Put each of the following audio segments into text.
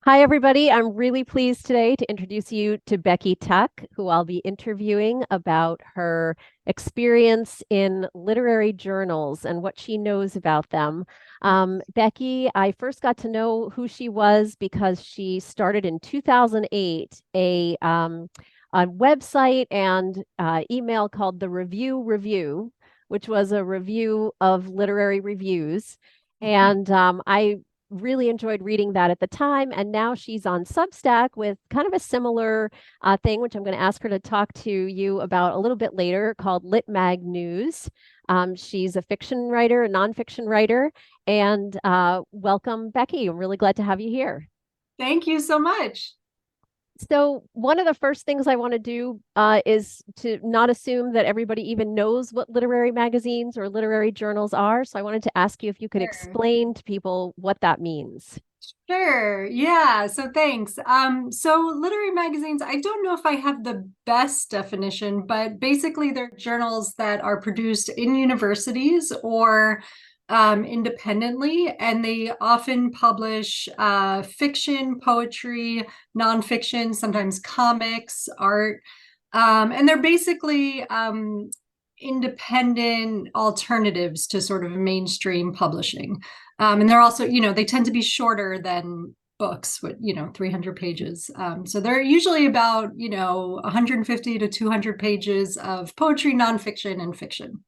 Hi, everybody. I'm really pleased today to introduce you to Becky Tuch, who I'll be interviewing about her experience in literary journals and what she knows about them. Becky, I first got to know who she was because she started in 2008 a website and email called the Review, which was a review of literary reviews. And I really enjoyed reading that at the time. And now she's on Substack with kind of a similar thing, which I'm going to ask her to talk to you about a little bit later, called Lit Mag News. She's a fiction writer, a nonfiction writer. And welcome, Becky. I'm really glad to have you here. Thank you so much. So, one of the first things I want to do is to not assume that everybody even knows what literary magazines or literary journals are. So, I wanted to ask you if you could Sure. explain to people what that means. Sure. Yeah. So thanks. So literary magazines, I don't know if I have the best definition, but basically they're journals that are produced in universities or independently, and they often publish fiction, poetry, nonfiction, sometimes comics, art. And they're basically independent alternatives to sort of mainstream publishing. And they're also, they tend to be shorter than books with, 300 pages. So they're usually about, 150 to 200 pages of poetry, nonfiction, and fiction.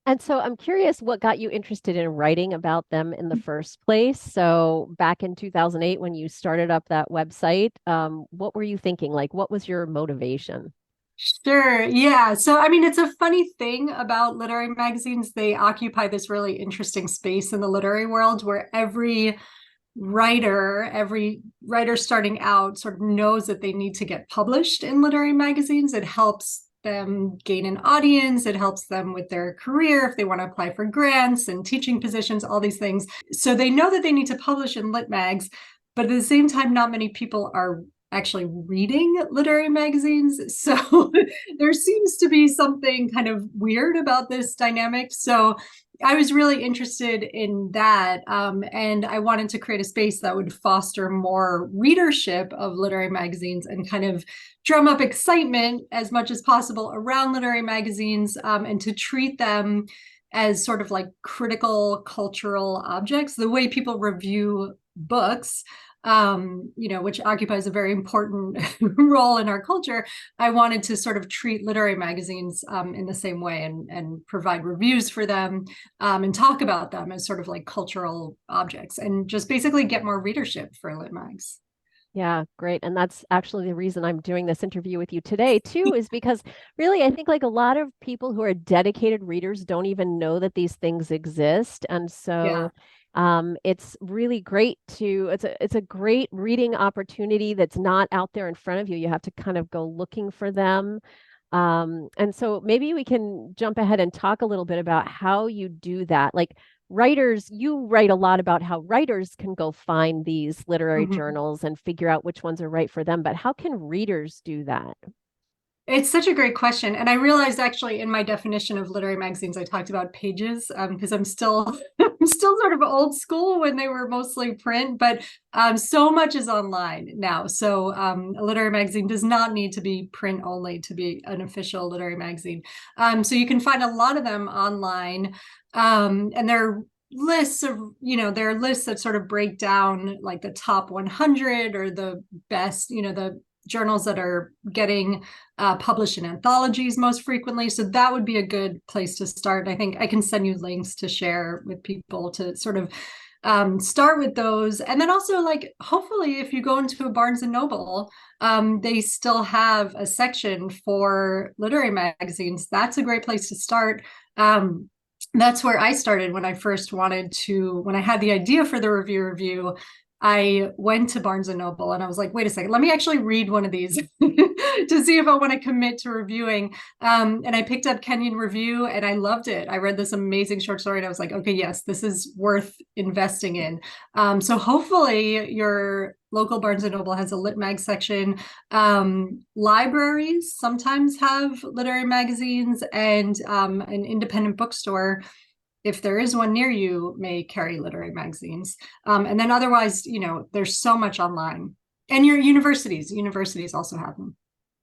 And so I'm curious what got you interested in writing about them in the first place. So back in 2008, when you started up that website, what were you thinking? Like, what was your motivation? Sure. Yeah. So, I mean, it's a funny thing about literary magazines. They occupy this really interesting space in the literary world where every writer starting out sort of knows that they need to get published in literary magazines. It helps them gain an audience. It helps them with their career if they want to apply for grants and teaching positions, all these things. So they know that they need to publish in lit mags, but at the same time, not many people are actually reading literary magazines. So there seems to be something kind of weird about this dynamic. So I was really interested in that. And I wanted to create a space that would foster more readership of literary magazines and kind of drum up excitement as much as possible around literary magazines, and to treat them as sort of like critical cultural objects, the way people review books, which occupies a very important role in our culture. I wanted to sort of treat literary magazines in the same way, and provide reviews for them, and talk about them as sort of like cultural objects, and just basically get more readership for lit mags. Yeah, great. And that's actually the reason I'm doing this interview with you today, too, is because really, I think like a lot of people who are dedicated readers don't even know that these things exist. And Yeah. so it's really great it's a great reading opportunity that's not out there in front of you. You have to kind of go looking for them. And so maybe we can jump ahead and talk a little bit about how you do that. Like writers, you write a lot about how writers can go find these literary Mhm. journals and figure out which ones are right for them, but how can readers do that? It's such a great question. And I realized actually in my definition of literary magazines, I talked about pages, because I'm still I'm still sort of old school when they were mostly print, but so much is online now. So a literary magazine does not need to be print only to be an official literary magazine. So you can find a lot of them online. And there are lists that sort of break down like the top 100 or the best, the journals that are getting published in anthologies most frequently. So that would be a good place to start. I think I can send you links to share with people to sort of start with those. And then also, like, hopefully, if you go into a Barnes and Noble, they still have a section for literary magazines. That's a great place to start. That's where I started when I first when I had the idea for the review. I went to Barnes and Noble and I was like, wait a second, let me actually read one of these to see if I want to commit to reviewing. And I picked up Kenyon Review and I loved it. I read this amazing short story and I was like, okay, yes, this is worth investing in. So hopefully your local Barnes and Noble has a lit mag section. Libraries sometimes have literary magazines, and an independent bookstore if there is one near you, may carry literary magazines. And then otherwise, there's so much online. And your universities also have them.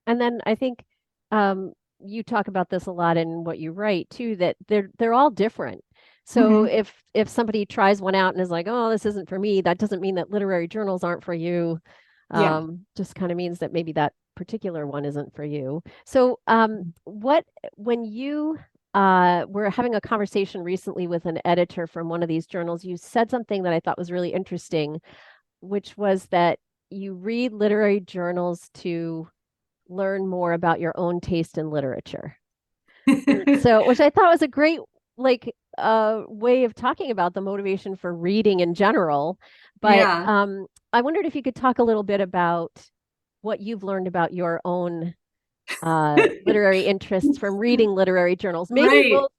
And then I think um, you talk about this a lot in what you write too, that they're all different. So Mm-hmm. if somebody tries one out and is like, oh, this isn't for me, that doesn't mean that literary journals aren't for you. Yeah. Just kind of means that maybe that particular one isn't for you. So when you were having a conversation recently with an editor from one of these journals, you said something that I thought was really interesting, which was that you read literary journals to learn more about your own taste in literature. And so, which I thought was a great way of talking about the motivation for reading in general. But Yeah. I wondered if you could talk a little bit about what you've learned about your own literary interests from reading literary journals, maybe Right. both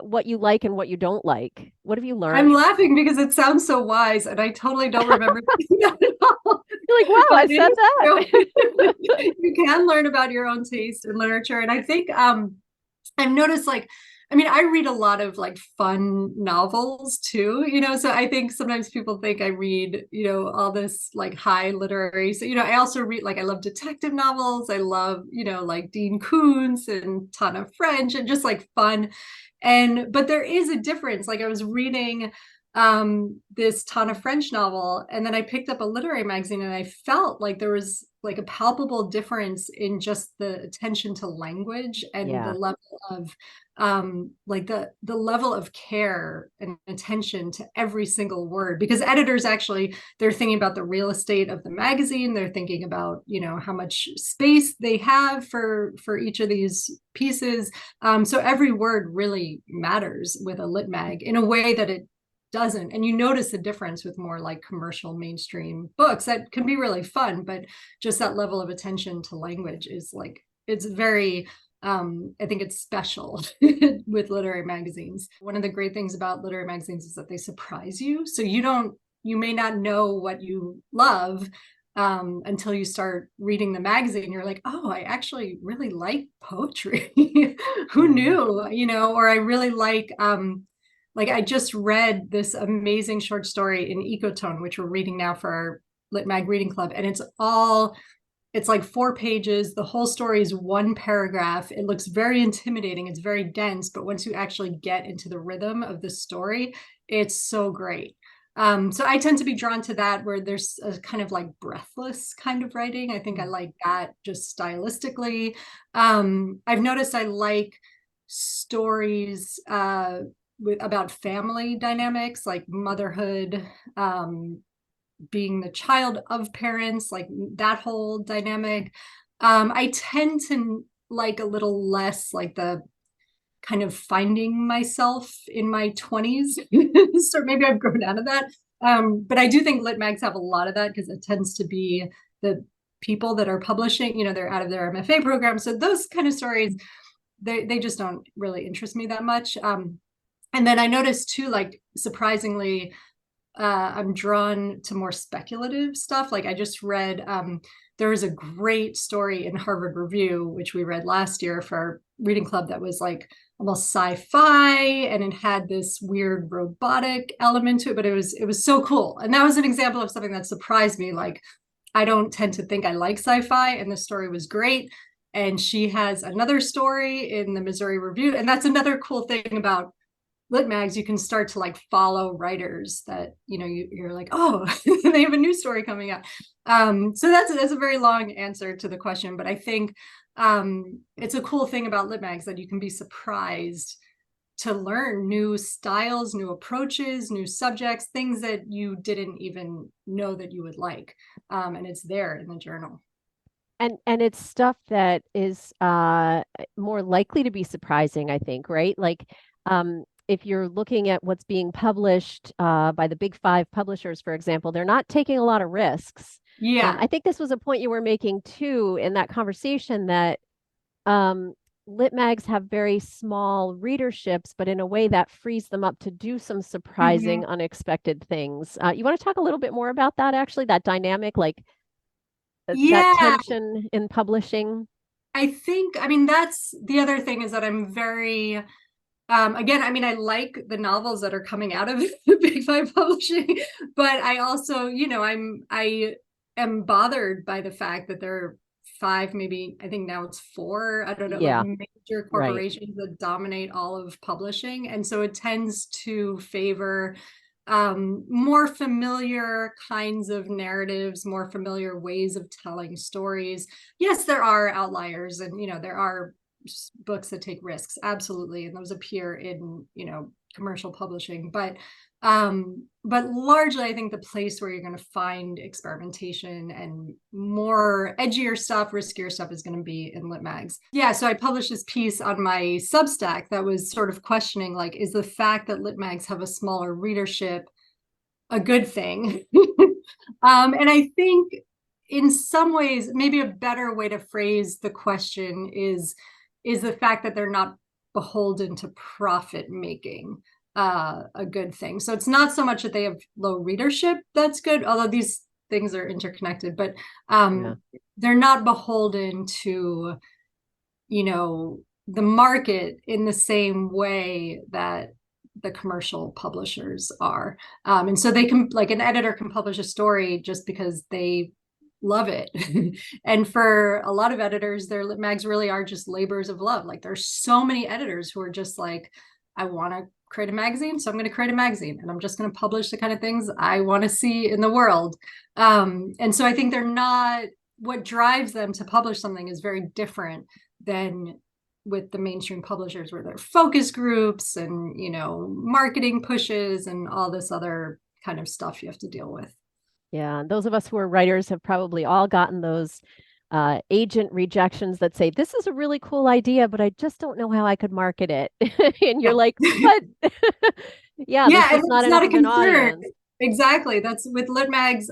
what you like and what you don't like. What have you I'm learned? laughing because it sounds so wise, and I totally don't remember thinking that at all. You're like, wow, But I it said is true. that. You can learn about your own taste in literature. And I think I've noticed I read a lot of like fun novels too, so I think sometimes people think I read, all this like high literary. So, I also read I love detective novels. I love, like Dean Koontz and Tana French and just like fun. But there is a difference. Like I was reading this Tana French novel, and then I picked up a literary magazine, and I felt like there was like a palpable difference in just the attention to language and the Yeah. level of like the level of care and attention to every single word, because editors actually, they're thinking about the real estate of the magazine. They're thinking about, how much space they have for each of these pieces. So every word really matters with a lit mag in a way that it doesn't. And you notice the difference with more like commercial mainstream books that can be really fun, but just that level of attention to language is like, it's very, I think it's special with literary magazines. One of the great things about literary magazines is that they surprise you. So you may not know what you love until you start reading the magazine. You're like, oh, I actually really like poetry. Who Yeah. knew, or I really like I just read this amazing short story in Ecotone, which we're reading now for our Lit Mag Reading Club. And it's like 4 pages. The whole story is one paragraph. It looks very intimidating. It's very dense, but once you actually get into the rhythm of the story, it's so great. So I tend to be drawn to that, where there's a kind of like breathless kind of writing. I think I like that just stylistically. I've noticed I like stories about family dynamics, like motherhood, being the child of parents, like that whole dynamic. I tend to like a little less like the kind of finding myself in my 20s. So maybe I've grown out of that. But I do think lit mags have a lot of that, because it tends to be the people that are publishing, they're out of their MFA program. So those kind of stories, they just don't really interest me that much. And then I noticed too, like surprisingly, I'm drawn to more speculative stuff. Like I just read, there was a great story in Harvard Review, which we read last year for our reading club, that was like almost sci-fi, and it had this weird robotic element to it, but it was so cool. And that was an example of something that surprised me. Like I don't tend to think I like sci-fi, and the story was great. And she has another story in the Missouri Review, and that's another cool thing about lit mags. You can start to like follow writers that you're like, oh, they have a new story coming out. So that's a very long answer to the question, but I think it's a cool thing about lit mags that you can be surprised to learn new styles, new approaches, new subjects, things that you didn't even know that you would like, and it's there in the journal. And it's stuff that is more likely to be surprising, I think, right? Like if you're looking at what's being published by the big five publishers, for example, they're not taking a lot of risks. Yeah. I think this was a point you were making too in that conversation, that um, lit mags have very small readerships, but in a way that frees them up to do some Mm-hmm. surprising, unexpected things. You want to talk a little bit more about that, actually, that dynamic, like that Yeah. tension in publishing? I think, I mean, that's the other thing, is that I'm very Again, I mean, I like the novels that are coming out of the Big Five publishing, but I also, I am bothered by the fact that there are five, maybe I think now it's four, I don't know, like Yeah, major right. corporations that dominate all of publishing. And so it tends to favor more familiar kinds of narratives, more familiar ways of telling stories. Yes, there are outliers, and there are books that take risks, absolutely, and those appear in commercial publishing, but largely I think the place where you're going to find experimentation and more edgier stuff, riskier stuff, is going to be in lit mags. Yeah, so I published this piece on my Substack that was sort of questioning, like, is the fact that lit mags have a smaller readership a good thing? And I think in some ways, maybe a better way to phrase the question is the fact that they're not beholden to profit making a good thing. So it's not so much that they have low readership that's good, although these things are interconnected, but Yeah. they're not beholden to, the market in the same way that the commercial publishers are. And so they can, like, an editor can publish a story just because they love it. And for a lot of editors, their lit mags really are just labors of love. Like, there's so many editors who are just like, I want to create a magazine, so I'm going to create a magazine, and I'm just going to publish the kind of things I want to see in the world. And so I think they're not, what drives them to publish something is very different than with the mainstream publishers, where they're focus groups and marketing pushes and all this other kind of stuff you have to deal with. Yeah, and those of us who are writers have probably all gotten those agent rejections that say, "This is a really cool idea, but I just don't know how I could market it." And you're Yeah. like, "But yeah, there's Yeah, and just not it's enough not a of an concern. audience." Exactly. That's with lit mags.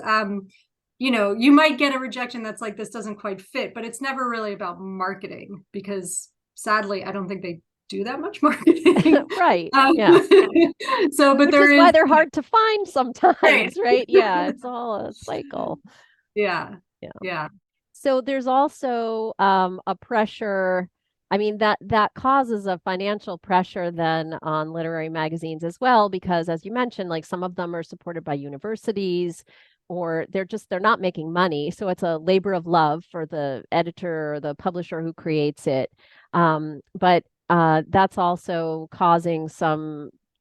You might get a rejection that's like, this doesn't quite fit, but it's never really about marketing, because sadly, I don't think they do that much marketing. Right. Um, Yeah. but Which there is why is, they're hard to find right. sometimes, right? Yeah, it's all a cycle. Yeah. Yeah. Yeah. So there's also a pressure. I mean, that causes a financial pressure then on literary magazines as well, because as you mentioned, like some of them are supported by universities, or they're not making money. So it's a labor of love for the editor or the publisher who creates it. But that's also causing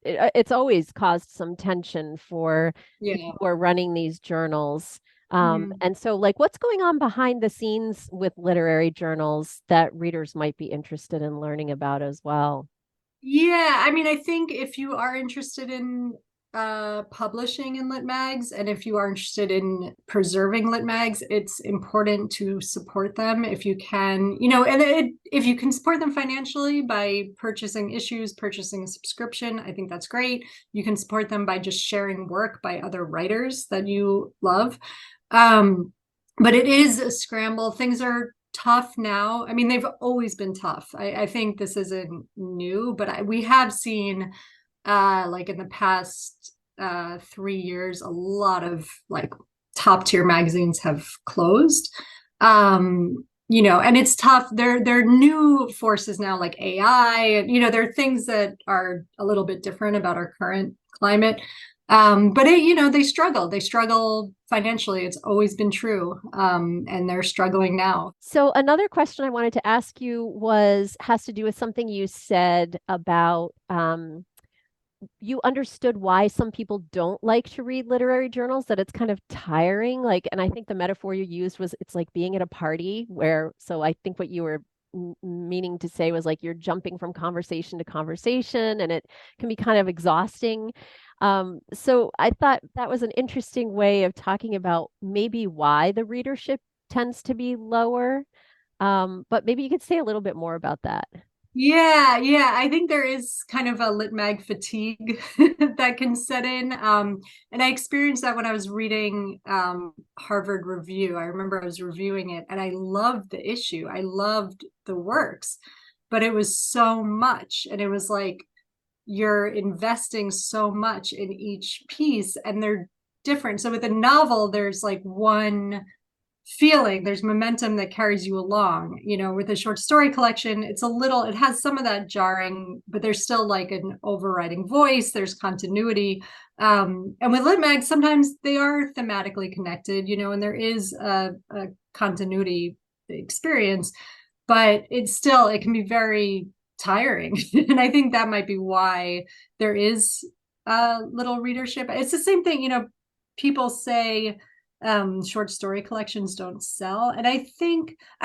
it's always caused some tension for Yeah. people who are running these journals. Mhm. And so, like, what's going on behind the scenes with literary journals that readers might be interested in learning about as well? Yeah, I mean, I think if you are interested in publishing in lit mags, and if you are interested in preserving lit mags, it's important to support them if you can, if you can support them financially by purchasing issues, purchasing a subscription, I think that's great. You can support them by just sharing work by other writers that you love. Um, but it is a scramble. Things are tough now. I mean, they've always been tough. I think this isn't new, but we have seen, like in the past 3 years, a lot of like top tier magazines have closed. And it's tough. There are new forces now, like AI, and there are things that are a little bit different about our current climate. But they struggle. They struggle financially. It's always been true. And they're struggling now. So another question I wanted to ask you has to do with something you said about you understood why some people don't like to read literary journals, that it's kind of tiring. Like, and I think the metaphor you used was it's like being at a party where, so I think what you were meaning to say was like you're jumping from conversation to conversation and it can be kind of exhausting. So I thought that was an interesting way of talking about maybe why the readership tends to be lower. But maybe you could say a little bit more about that. Yeah. I think there is kind of a lit mag fatigue that can set in. And I experienced that when I was reading Harvard Review. I remember I was reviewing it and I loved the issue. I loved the works, but it was so much. And it was like you're investing so much in each piece and they're different. So with a novel, there's like one feeling, there's momentum that carries you along. With a short story collection, it has some of that jarring, but there's still like an overriding voice, there's continuity. And with lit mags, sometimes they are thematically connected, and there is a continuity experience, but it can be very tiring. And I think that might be why there is little readership. It's the same thing, people say short story collections don't sell. And I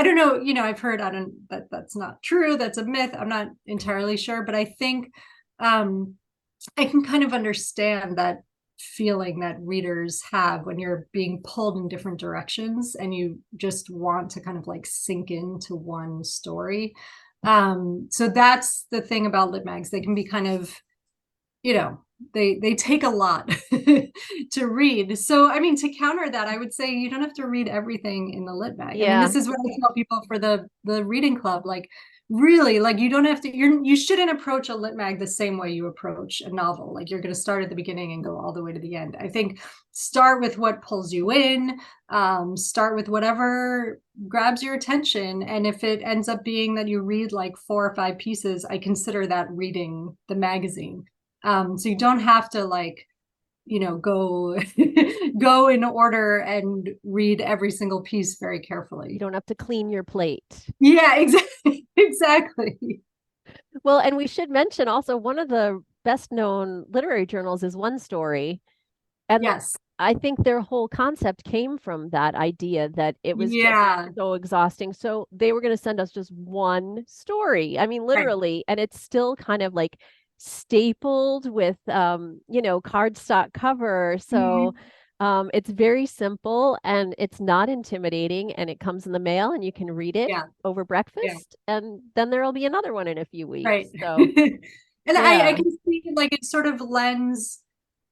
don't know, I've heard, that's not true. That's a myth. I'm not entirely sure, but I think I can kind of understand that feeling that readers have when you're being pulled in different directions and you just want to kind of like sink into one story. So that's the thing about lit mags. They can be kind of, they take a lot to read. So I mean, to counter that, I would say you don't have to read everything in the lit mag. I mean, Yeah. this is what I tell people for the reading club. Like, really, like, you don't have to, you shouldn't approach a lit mag the same way you approach a novel. Like, you're going to start at the beginning and go all the way to the end. I think start with what pulls you in, start with whatever grabs your attention. And if it ends up being that you read like 4 or 5 pieces, I consider that reading the magazine. So you don't have to like, go go in order and read every single piece very You carefully. don't have to clean your plate. Yeah, exactly. Exactly. Well, and we should mention also one of the best known literary journals is One Story. And Yes. I think their whole concept came from that idea that it was just Yeah. so exhausting. So they were going to send us just one story. I mean, Right. literally. And it's still kind of like stapled with, cardstock cover. So Mhm. it's very simple and it's not intimidating. And it comes in the mail and you can read it Yeah. over Yeah. breakfast. And then there'll be another one in a few Right. weeks. So, And I yeah. can see like it sort of lends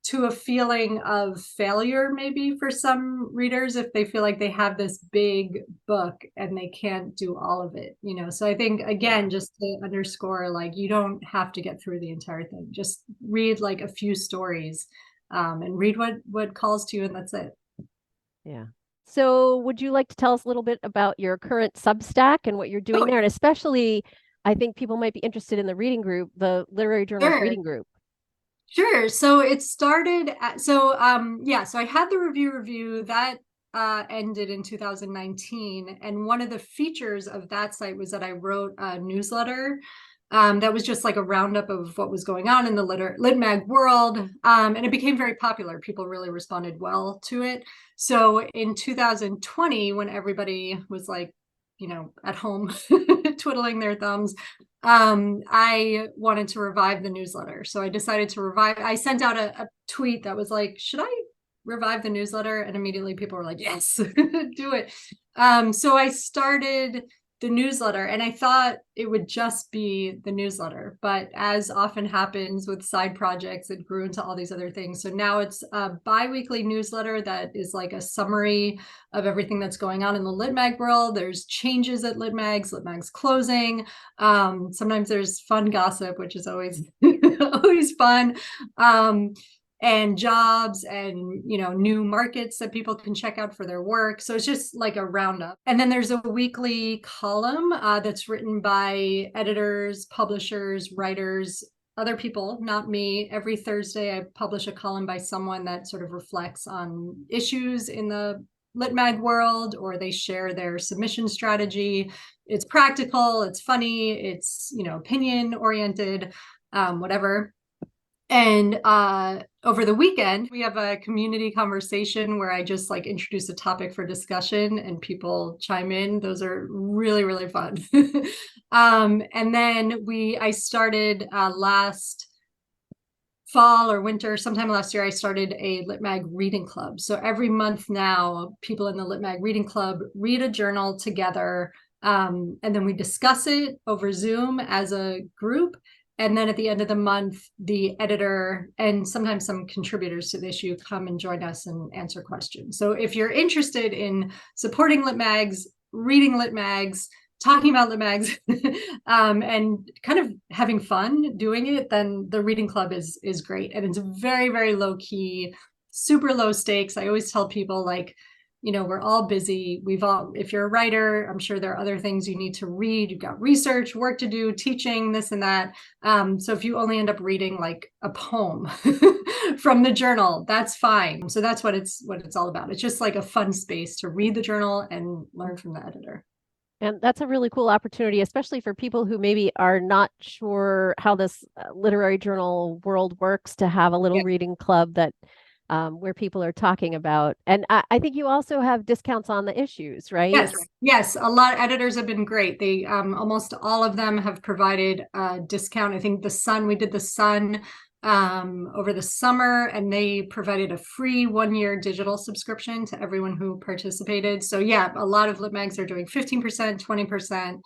to a feeling of failure, maybe for some readers, if they feel like they have this big book and they can't do all of it. So I think, Yeah. again, just to underscore, like, you don't have to get through the entire thing. Just read like a few stories, and read what calls to you, and that's it. Yeah. So, would you like to tell us a little bit about your current Substack and what you're doing Oh, there? And especially, I think people might be interested in the reading group, the Literary Journals sure. reading group. Sure. So it started so I had the review that ended in 2019, and one of the features of that site was that I wrote a newsletter that was just like a roundup of what was going on in the lit mag world, and it became very popular. People really responded well to it. So in 2020, when everybody was like, at home twiddling their thumbs, I wanted to revive the newsletter. So I decided to I sent out a tweet that was like, should I revive the newsletter? And immediately people were like, yes, do it. So I started the newsletter, and I thought it would just be the newsletter, but as often happens with side projects, it grew into all these other things. So now it's a bi-weekly newsletter that is like a summary of everything that's going on in the lit mag world. There's changes at lit mag's closing. Sometimes there's fun gossip, which is always always fun. And jobs and new markets that people can check out for their work. So it's just like a roundup. And then there's a weekly column that's written by editors, publishers, writers, other people, not me. Every Thursday, I publish a column by someone that sort of reflects on issues in the lit mag world, or they share their submission strategy. It's practical, it's funny, it's opinion oriented, whatever. And over the weekend, we have a community conversation where I just like introduce a topic for discussion and people chime in. Those are really, really fun. And then I started last fall or winter, sometime last year, I started a Lit Mag reading club. So every month now, people in the Lit Mag reading club read a journal together, and then we discuss it over Zoom as a group. And then at the end of the month, the editor and sometimes some contributors to the issue come and join us and answer questions. So if you're interested in supporting Lit Mags, reading Lit Mags, talking about lit mags, and kind of having fun doing it, then the reading club is great. And it's very, very low key, super low stakes. I always tell people, like, we're all busy. If you're a writer, I'm sure there are other things you need to read. You've got research, work to do, teaching, this and that. So if you only end up reading like a poem from the journal, that's fine. So that's what it's all about. It's just like a fun space to read the journal and learn from the editor. And that's a really cool opportunity, especially for people who maybe are not sure how this literary journal world works, to have a little Yeah. reading club that where people are talking about. And I think you also have discounts on the issues, right? Yes, yes. A lot of editors have been great. They almost all of them have provided a discount. I think we did the Sun over the summer, and they provided a free 1 year digital subscription to everyone who participated. So yeah, a lot of lit mags are doing 15%, 20%.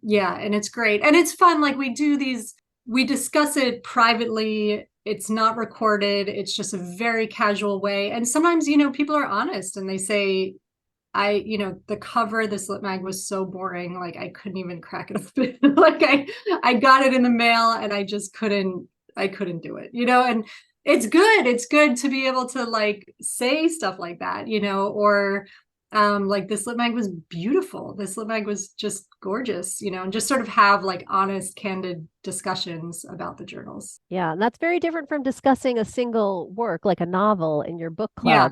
Yeah, and it's great. And it's fun. Like we discuss it privately. It's not recorded. It's just a very casual way. And sometimes, people are honest and they say, the cover of this lit mag was so boring, like I couldn't even crack it open. Like I got it in the mail and I couldn't do it, and it's good. It's good to be able to like say stuff like that, or like this lit mag was beautiful. This lit mag was just gorgeous, and just sort of have like honest, candid discussions about the journals. Yeah, and that's very different from discussing a single work like a novel in your book Yeah,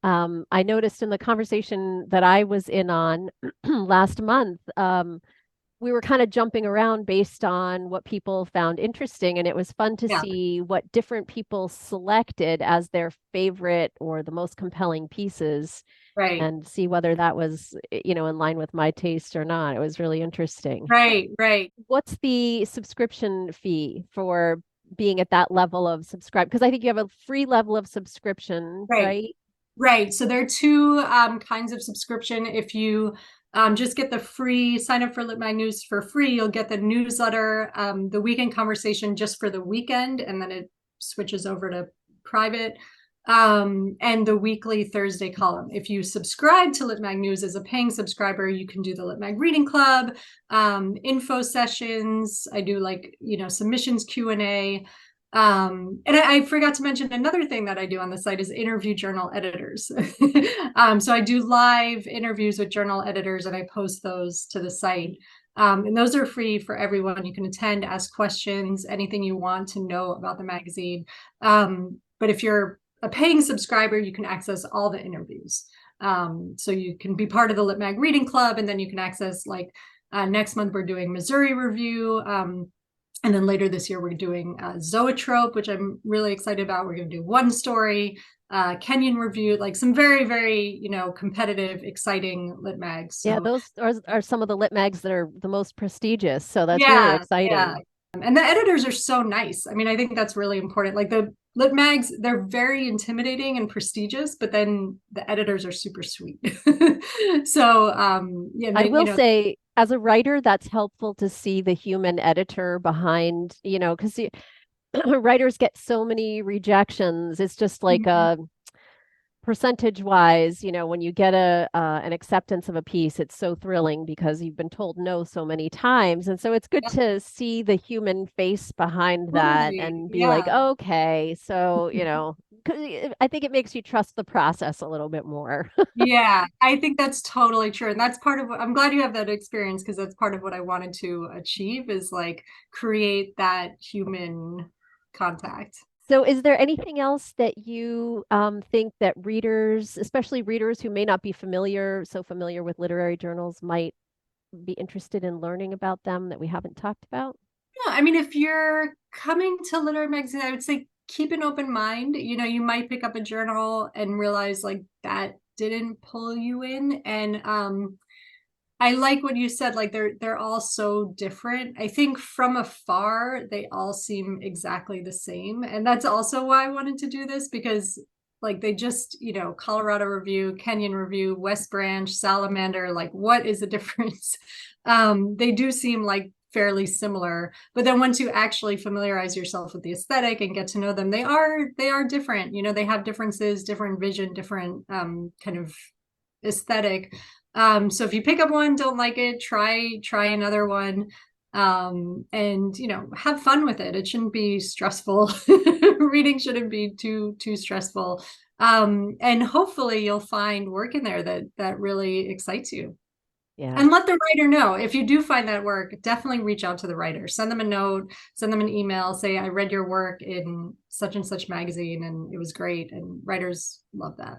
club. I noticed in the conversation that I was in on last month, we were kind of jumping around based on what people found interesting, and it was fun to yeah, see what different people selected as their favorite or the most compelling pieces, right. and see whether that was, in line with my taste or not. It was really interesting. Right, right. What's the subscription fee for being at that level of subscribe? Because I think you have a free level of subscription, Right. right? Right. So there are two kinds of subscription. If you just get the free sign up for Lit Mag News for free, you'll get the newsletter, the weekend conversation just for the weekend, and then it switches over to private, and the weekly Thursday column. If you subscribe to Lit Mag News as a paying subscriber, you can do the Lit Mag Reading Club, info sessions. I do like, submissions Q&A. And I forgot to mention another thing that I do on the site is interview journal editors. So I do live interviews with journal editors and I post those to the site. And those are free for everyone. You can attend, ask questions, anything you want to know about the magazine. But if you're a paying subscriber, you can access all the interviews. So you can be part of the Lit Mag Reading Club, and then you can access next month we're doing Missouri Review. And then later this year, we're doing Zoetrope, which I'm really excited about. We're going to do One Story, Kenyan Review, like some very, very, competitive, exciting lit mags. Yeah, So those are some of the lit mags that are the most prestigious. So that's really yeah, yeah. exciting. And the editors are so nice. I mean, I think that's really important. Like the lit mags, they're very intimidating and prestigious, but then the editors are super sweet. So yeah, I they, will say, as a writer, that's helpful to see the human editor behind, because writers get so many rejections. It's just like Mhm. percentage wise, when you get a an acceptance of a piece, it's so thrilling because you've been told no so many times. And so it's good Yeah, to see the human face behind that totally. and be like, Yeah. okay, so, 'cause I think it makes you trust the process a little bit more. Yeah, I think that's totally true. And that's part of what I'm glad you have that experience, because that's part of what I wanted to achieve is like create that human contact. So, is there anything else that you think that readers, especially readers who may not be so familiar with literary journals, might be interested in learning about them that we haven't talked about? Yeah, I mean, if you're coming to literary magazine, I would say keep an open mind. You might pick up a journal and realize like that didn't pull you in. And I like what you said, like they're all so different. I think from afar, they all seem exactly the same. And that's also why I wanted to do this, because like they just, Colorado Review, Kenyan Review, West Branch, Salamander, like what is the difference? They do seem like fairly similar, but then once you actually familiarize yourself with the aesthetic and get to know them, they are different. They have differences, different vision, different kind of aesthetic. So if you pick up one, don't like it, try another one. And have fun with it. It shouldn't be stressful. Reading shouldn't be too stressful. And hopefully you'll find work in there that really excites you. Yeah. And let the writer know. If you do find that work, definitely reach out to the writer. Send them a note, send them an email, say, I read your work in such and such magazine and it was great. And writers love that.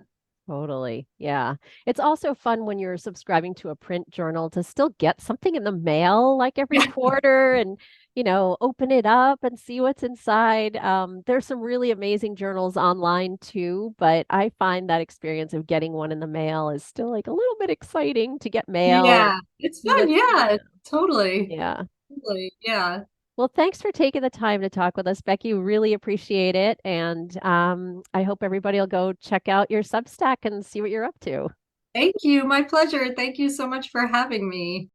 Totally. Yeah. It's also fun when you're subscribing to a print journal to still get something in the mail like every quarter and, open it up and see what's inside. There's some really amazing journals online too, but I find that experience of getting one in the mail is still like a little bit exciting to get mail and Yeah, it's see fun. what's, Yeah, totally. yeah. Totally. Yeah. Well, thanks for taking the time to talk with us, Becky. Really appreciate it. And I hope everybody will go check out your Substack and see what you're up to. Thank you. My pleasure. Thank you so much for having me.